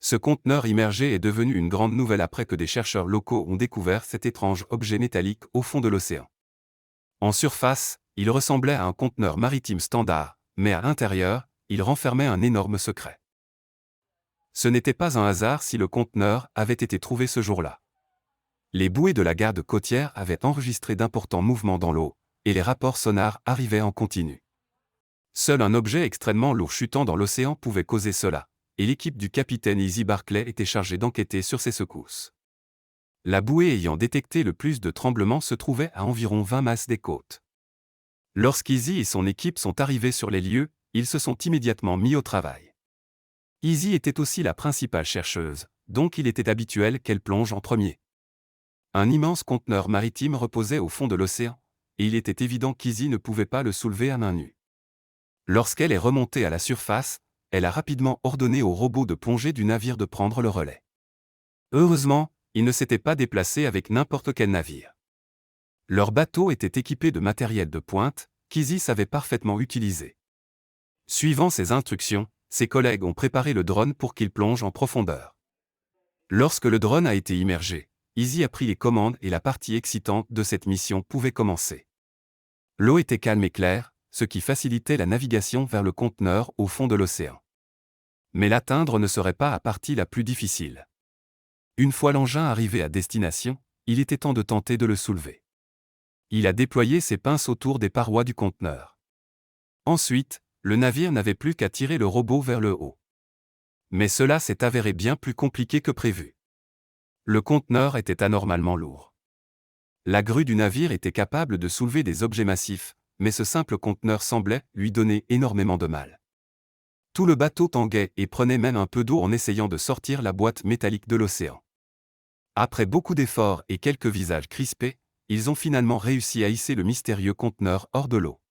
Ce conteneur immergé est devenu une grande nouvelle après que des chercheurs locaux ont découvert cet étrange objet métallique au fond de l'océan. En surface, il ressemblait à un conteneur maritime standard, mais à l'intérieur, il renfermait un énorme secret. Ce n'était pas un hasard si le conteneur avait été trouvé ce jour-là. Les bouées de la garde côtière avaient enregistré d'importants mouvements dans l'eau, et les rapports sonars arrivaient en continu. Seul un objet extrêmement lourd chutant dans l'océan pouvait causer cela, et l'équipe du capitaine Easy Barclay était chargée d'enquêter sur ces secousses. La bouée ayant détecté le plus de tremblements se trouvait à environ 20 masses des côtes. Lorsqu'Easy et son équipe sont arrivés sur les lieux, ils se sont immédiatement mis au travail. Easy était aussi la principale chercheuse, donc il était habituel qu'elle plonge en premier. Un immense conteneur maritime reposait au fond de l'océan, et il était évident qu'Easy ne pouvait pas le soulever à main nue. Lorsqu'elle est remontée à la surface, elle a rapidement ordonné au robot de plongée du navire de prendre le relais. Heureusement, il ne s'était pas déplacé avec n'importe quel navire. Leur bateau était équipé de matériel de pointe, qu'Easy savait parfaitement utiliser. Suivant ses instructions, ses collègues ont préparé le drone pour qu'il plonge en profondeur. Lorsque le drone a été immergé, Easy a pris les commandes et la partie excitante de cette mission pouvait commencer. L'eau était calme et claire, ce qui facilitait la navigation vers le conteneur au fond de l'océan. Mais l'atteindre ne serait pas la partie la plus difficile. Une fois l'engin arrivé à destination, il était temps de tenter de le soulever. Il a déployé ses pinces autour des parois du conteneur. Ensuite, le navire n'avait plus qu'à tirer le robot vers le haut. Mais cela s'est avéré bien plus compliqué que prévu. Le conteneur était anormalement lourd. La grue du navire était capable de soulever des objets massifs, mais ce simple conteneur semblait lui donner énormément de mal. Tout le bateau tanguait et prenait même un peu d'eau en essayant de sortir la boîte métallique de l'océan. Après beaucoup d'efforts et quelques visages crispés, ils ont finalement réussi à hisser le mystérieux conteneur hors de l'eau.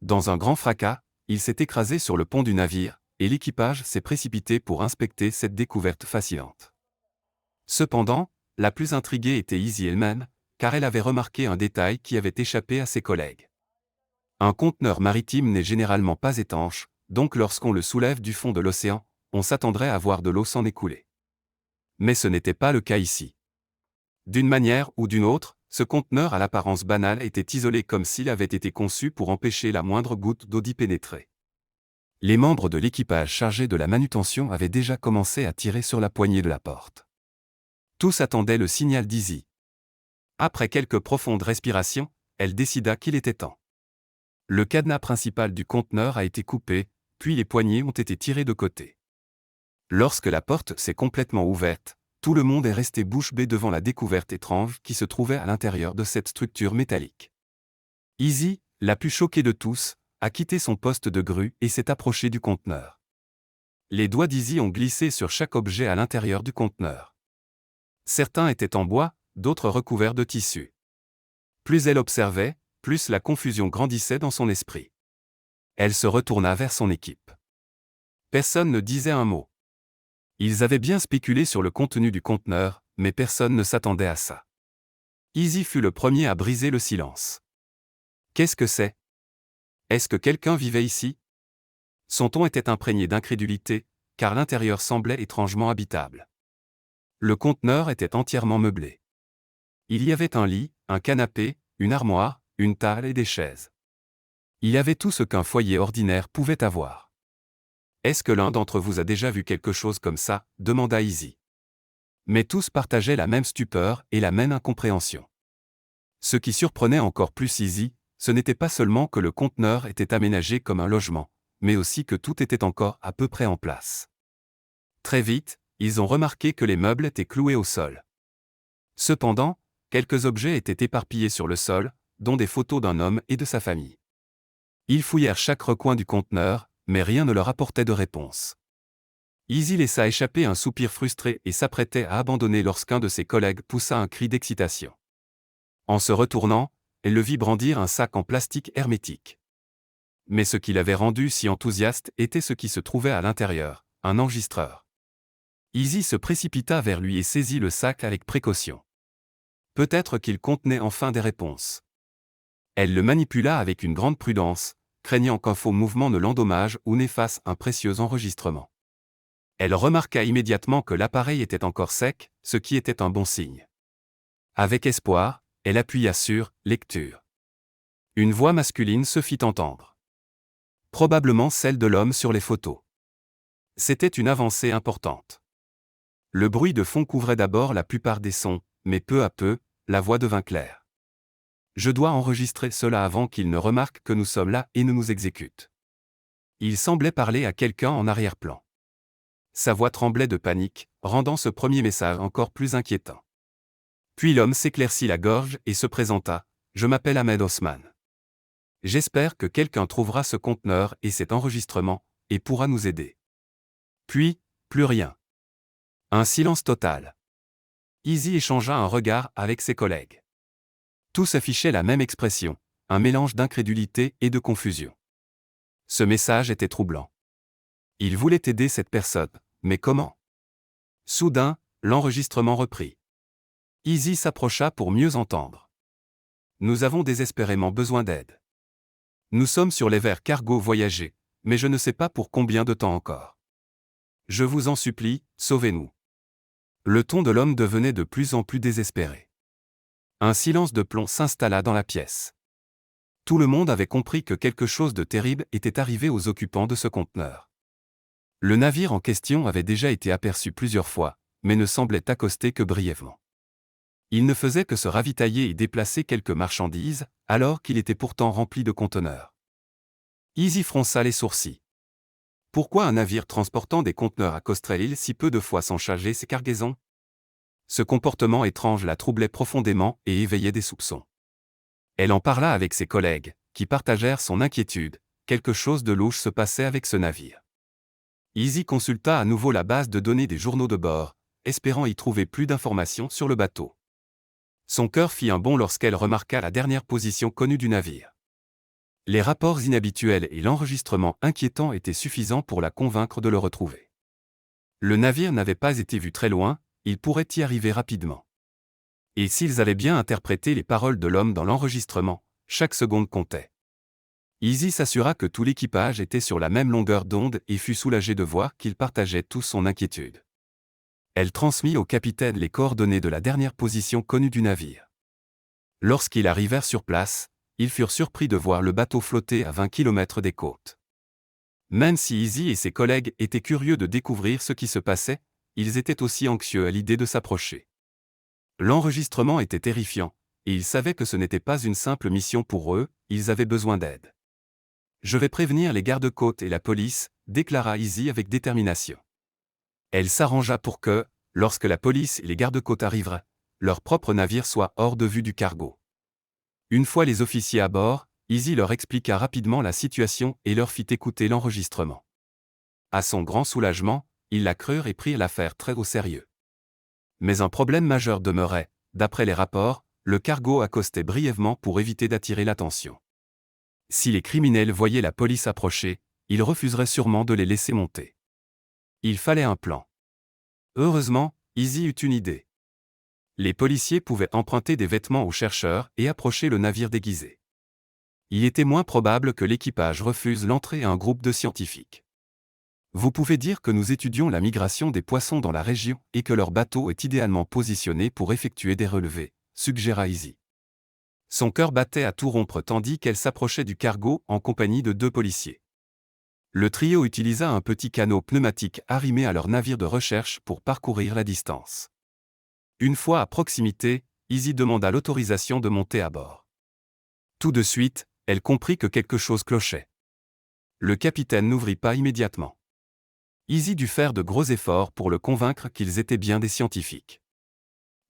Dans un grand fracas, il s'est écrasé sur le pont du navire, et l'équipage s'est précipité pour inspecter cette découverte fascinante. Cependant, la plus intriguée était Easy elle-même, car elle avait remarqué un détail qui avait échappé à ses collègues. Un conteneur maritime n'est généralement pas étanche, donc lorsqu'on le soulève du fond de l'océan, on s'attendrait à voir de l'eau s'en écouler. Mais ce n'était pas le cas ici. D'une manière ou d'une autre, ce conteneur à l'apparence banale était isolé comme s'il avait été conçu pour empêcher la moindre goutte d'eau d'y pénétrer. Les membres de l'équipage chargé de la manutention avaient déjà commencé à tirer sur la poignée de la porte. Tous attendaient le signal d'Easy. Après quelques profondes respirations, elle décida qu'il était temps. Le cadenas principal du conteneur a été coupé, puis les poignées ont été tirées de côté. Lorsque la porte s'est complètement ouverte, tout le monde est resté bouche bée devant la découverte étrange qui se trouvait à l'intérieur de cette structure métallique. Easy, la plus choquée de tous, a quitté son poste de grue et s'est approchée du conteneur. Les doigts d'Easy ont glissé sur chaque objet à l'intérieur du conteneur. Certains étaient en bois, d'autres recouverts de tissu. Plus elle observait, plus la confusion grandissait dans son esprit. Elle se retourna vers son équipe. Personne ne disait un mot. Ils avaient bien spéculé sur le contenu du conteneur, mais personne ne s'attendait à ça. Easy fut le premier à briser le silence. Qu'est-ce que c'est? Est-ce que quelqu'un vivait ici? Son ton était imprégné d'incrédulité, car l'intérieur semblait étrangement habitable. Le conteneur était entièrement meublé. Il y avait un lit, un canapé, une armoire, une table et des chaises. Il y avait tout ce qu'un foyer ordinaire pouvait avoir. Est-ce que l'un d'entre vous a déjà vu quelque chose comme ça? Demanda Easy. Mais tous partageaient la même stupeur et la même incompréhension. Ce qui surprenait encore plus Easy, ce n'était pas seulement que le conteneur était aménagé comme un logement, mais aussi que tout était encore à peu près en place. Très vite, ils ont remarqué que les meubles étaient cloués au sol. Cependant, quelques objets étaient éparpillés sur le sol, dont des photos d'un homme et de sa famille. Ils fouillèrent chaque recoin du conteneur, mais rien ne leur apportait de réponse. Easy laissa échapper un soupir frustré et s'apprêtait à abandonner lorsqu'un de ses collègues poussa un cri d'excitation. En se retournant, elle le vit brandir un sac en plastique hermétique. Mais ce qui l'avait rendu si enthousiaste était ce qui se trouvait à l'intérieur, un enregistreur. Easy se précipita vers lui et saisit le sac avec précaution. Peut-être qu'il contenait enfin des réponses. Elle le manipula avec une grande prudence, craignant qu'un faux mouvement ne l'endommage ou n'efface un précieux enregistrement. Elle remarqua immédiatement que l'appareil était encore sec, ce qui était un bon signe. Avec espoir, elle appuya sur « Lecture ». Une voix masculine se fit entendre. Probablement celle de l'homme sur les photos. C'était une avancée importante. Le bruit de fond couvrait d'abord la plupart des sons, mais peu à peu, la voix devint claire. Je dois enregistrer cela avant qu'il ne remarque que nous sommes là et ne nous exécute. Il semblait parler à quelqu'un en arrière-plan. Sa voix tremblait de panique, rendant ce premier message encore plus inquiétant. Puis l'homme s'éclaircit la gorge et se présenta. « Je m'appelle Ahmed Osman. J'espère que quelqu'un trouvera ce conteneur et cet enregistrement, et pourra nous aider. » Puis, plus rien. Un silence total. Easy échangea un regard avec ses collègues. Tous affichaient la même expression, un mélange d'incrédulité et de confusion. Ce message était troublant. Il voulait aider cette personne, mais comment? Soudain, l'enregistrement reprit. Easy s'approcha pour mieux entendre. Nous avons désespérément besoin d'aide. Nous sommes sur les vers cargo voyagés, mais je ne sais pas pour combien de temps encore. Je vous en supplie, sauvez-nous. Le ton de l'homme devenait de plus en plus désespéré. Un silence de plomb s'installa dans la pièce. Tout le monde avait compris que quelque chose de terrible était arrivé aux occupants de ce conteneur. Le navire en question avait déjà été aperçu plusieurs fois, mais ne semblait accoster que brièvement. Il ne faisait que se ravitailler et déplacer quelques marchandises, alors qu'il était pourtant rempli de conteneurs. Easy fronça les sourcils. Pourquoi un navire transportant des conteneurs accosterait-il si peu de fois sans charger ses cargaisons? Ce comportement étrange la troublait profondément et éveillait des soupçons. Elle en parla avec ses collègues, qui partagèrent son inquiétude. Quelque chose de louche se passait avec ce navire. Easy consulta à nouveau la base de données des journaux de bord, espérant y trouver plus d'informations sur le bateau. Son cœur fit un bond lorsqu'elle remarqua la dernière position connue du navire. Les rapports inhabituels et l'enregistrement inquiétant étaient suffisants pour la convaincre de le retrouver. Le navire n'avait pas été vu très loin, il pourrait y arriver rapidement. Et s'ils avaient bien interprété les paroles de l'homme dans l'enregistrement, chaque seconde comptait. Easy s'assura que tout l'équipage était sur la même longueur d'onde et fut soulagé de voir qu'ils partageaient tous son inquiétude. Elle transmit au capitaine les coordonnées de la dernière position connue du navire. Lorsqu'ils arrivèrent sur place, ils furent surpris de voir le bateau flotter à 20 km des côtes. Même si Easy et ses collègues étaient curieux de découvrir ce qui se passait, ils étaient aussi anxieux à l'idée de s'approcher. L'enregistrement était terrifiant, et ils savaient que ce n'était pas une simple mission pour eux, ils avaient besoin d'aide. « Je vais prévenir les gardes-côtes et la police », déclara Easy avec détermination. Elle s'arrangea pour que, lorsque la police et les gardes-côtes arriveraient, leur propre navire soit hors de vue du cargo. Une fois les officiers à bord, Easy leur expliqua rapidement la situation et leur fit écouter l'enregistrement. À son grand soulagement, ils la crurent et prirent l'affaire très au sérieux. Mais un problème majeur demeurait, d'après les rapports, le cargo accostait brièvement pour éviter d'attirer l'attention. Si les criminels voyaient la police approcher, ils refuseraient sûrement de les laisser monter. Il fallait un plan. Heureusement, Easy eut une idée. Les policiers pouvaient emprunter des vêtements aux chercheurs et approcher le navire déguisé. Il était moins probable que l'équipage refuse l'entrée à un groupe de scientifiques. Vous pouvez dire que nous étudions la migration des poissons dans la région et que leur bateau est idéalement positionné pour effectuer des relevés, suggéra Easy. Son cœur battait à tout rompre tandis qu'elle s'approchait du cargo en compagnie de 2 policiers. Le trio utilisa un petit canot pneumatique arrimé à leur navire de recherche pour parcourir la distance. Une fois à proximité, Easy demanda l'autorisation de monter à bord. Tout de suite, elle comprit que quelque chose clochait. Le capitaine n'ouvrit pas immédiatement. Easy dut faire de gros efforts pour le convaincre qu'ils étaient bien des scientifiques.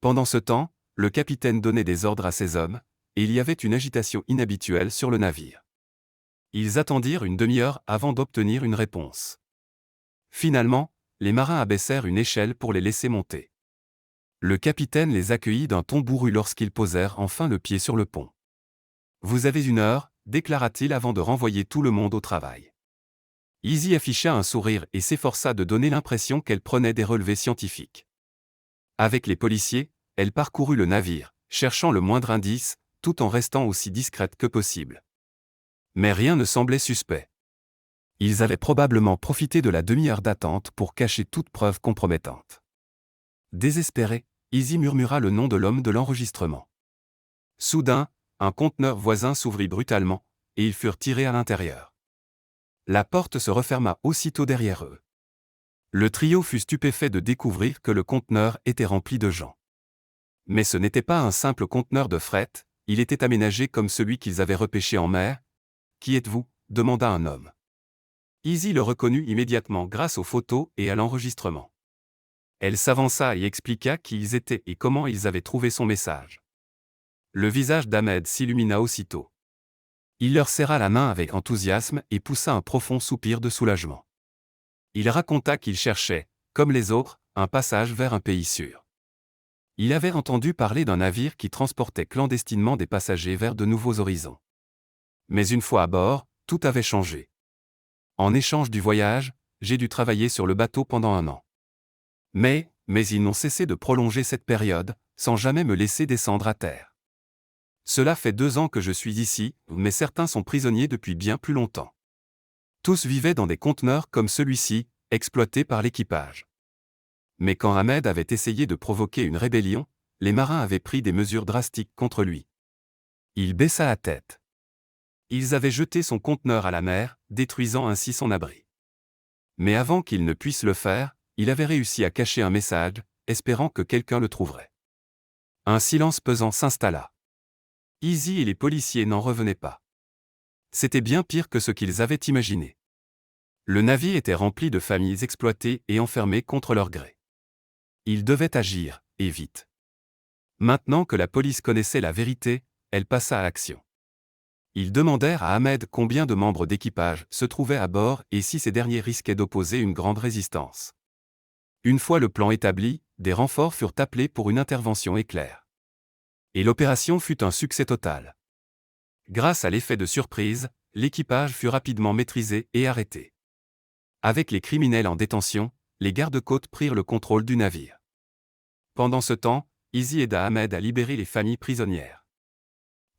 Pendant ce temps, le capitaine donnait des ordres à ses hommes, et il y avait une agitation inhabituelle sur le navire. Ils attendirent une demi-heure avant d'obtenir une réponse. Finalement, les marins abaissèrent une échelle pour les laisser monter. Le capitaine les accueillit d'un ton bourru lorsqu'ils posèrent enfin le pied sur le pont. « Vous avez 1 heure », déclara-t-il avant de renvoyer tout le monde au travail. Easy afficha un sourire et s'efforça de donner l'impression qu'elle prenait des relevés scientifiques. Avec les policiers, elle parcourut le navire, cherchant le moindre indice, tout en restant aussi discrète que possible. Mais rien ne semblait suspect. Ils avaient probablement profité de la demi-heure d'attente pour cacher toute preuve compromettante. Désespéré, Easy murmura le nom de l'homme de l'enregistrement. Soudain, un conteneur voisin s'ouvrit brutalement, et ils furent tirés à l'intérieur. La porte se referma aussitôt derrière eux. Le trio fut stupéfait de découvrir que le conteneur était rempli de gens. Mais ce n'était pas un simple conteneur de fret, il était aménagé comme celui qu'ils avaient repêché en mer. « Qui êtes-vous » demanda un homme. Easy le reconnut immédiatement grâce aux photos et à l'enregistrement. Elle s'avança et expliqua qui ils étaient et comment ils avaient trouvé son message. Le visage d'Ahmed s'illumina aussitôt. Il leur serra la main avec enthousiasme et poussa un profond soupir de soulagement. Il raconta qu'il cherchait, comme les autres, un passage vers un pays sûr. Il avait entendu parler d'un navire qui transportait clandestinement des passagers vers de nouveaux horizons. Mais une fois à bord, tout avait changé. En échange du voyage, j'ai dû travailler sur le bateau pendant 1 an. Mais ils n'ont cessé de prolonger cette période, sans jamais me laisser descendre à terre. Cela fait 2 ans que je suis ici, mais certains sont prisonniers depuis bien plus longtemps. Tous vivaient dans des conteneurs comme celui-ci, exploités par l'équipage. Mais quand Ahmed avait essayé de provoquer une rébellion, les marins avaient pris des mesures drastiques contre lui. Il baissa la tête. Ils avaient jeté son conteneur à la mer, détruisant ainsi son abri. Mais avant qu'il ne puisse le faire, il avait réussi à cacher un message, espérant que quelqu'un le trouverait. Un silence pesant s'installa. Easy et les policiers n'en revenaient pas. C'était bien pire que ce qu'ils avaient imaginé. Le navire était rempli de familles exploitées et enfermées contre leur gré. Ils devaient agir, et vite. Maintenant que la police connaissait la vérité, elle passa à l'action. Ils demandèrent à Ahmed combien de membres d'équipage se trouvaient à bord et si ces derniers risquaient d'opposer une grande résistance. Une fois le plan établi, des renforts furent appelés pour une intervention éclair. Et l'opération fut un succès total. Grâce à l'effet de surprise, l'équipage fut rapidement maîtrisé et arrêté. Avec les criminels en détention, les gardes-côtes prirent le contrôle du navire. Pendant ce temps, Easy aida Ahmed à libérer les familles prisonnières.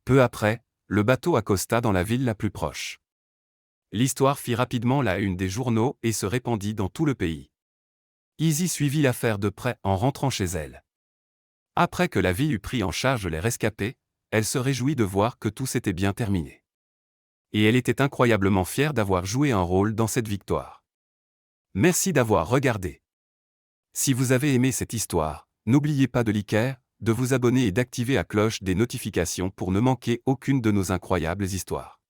Peu après, le bateau accosta dans la ville la plus proche. L'histoire fit rapidement la une des journaux et se répandit dans tout le pays. Easy suivit l'affaire de près en rentrant chez elle. Après que la ville eut pris en charge les rescapés, elle se réjouit de voir que tout s'était bien terminé. Et elle était incroyablement fière d'avoir joué un rôle dans cette victoire. Merci d'avoir regardé. Si vous avez aimé cette histoire, n'oubliez pas de liker, de vous abonner et d'activer la cloche des notifications pour ne manquer aucune de nos incroyables histoires.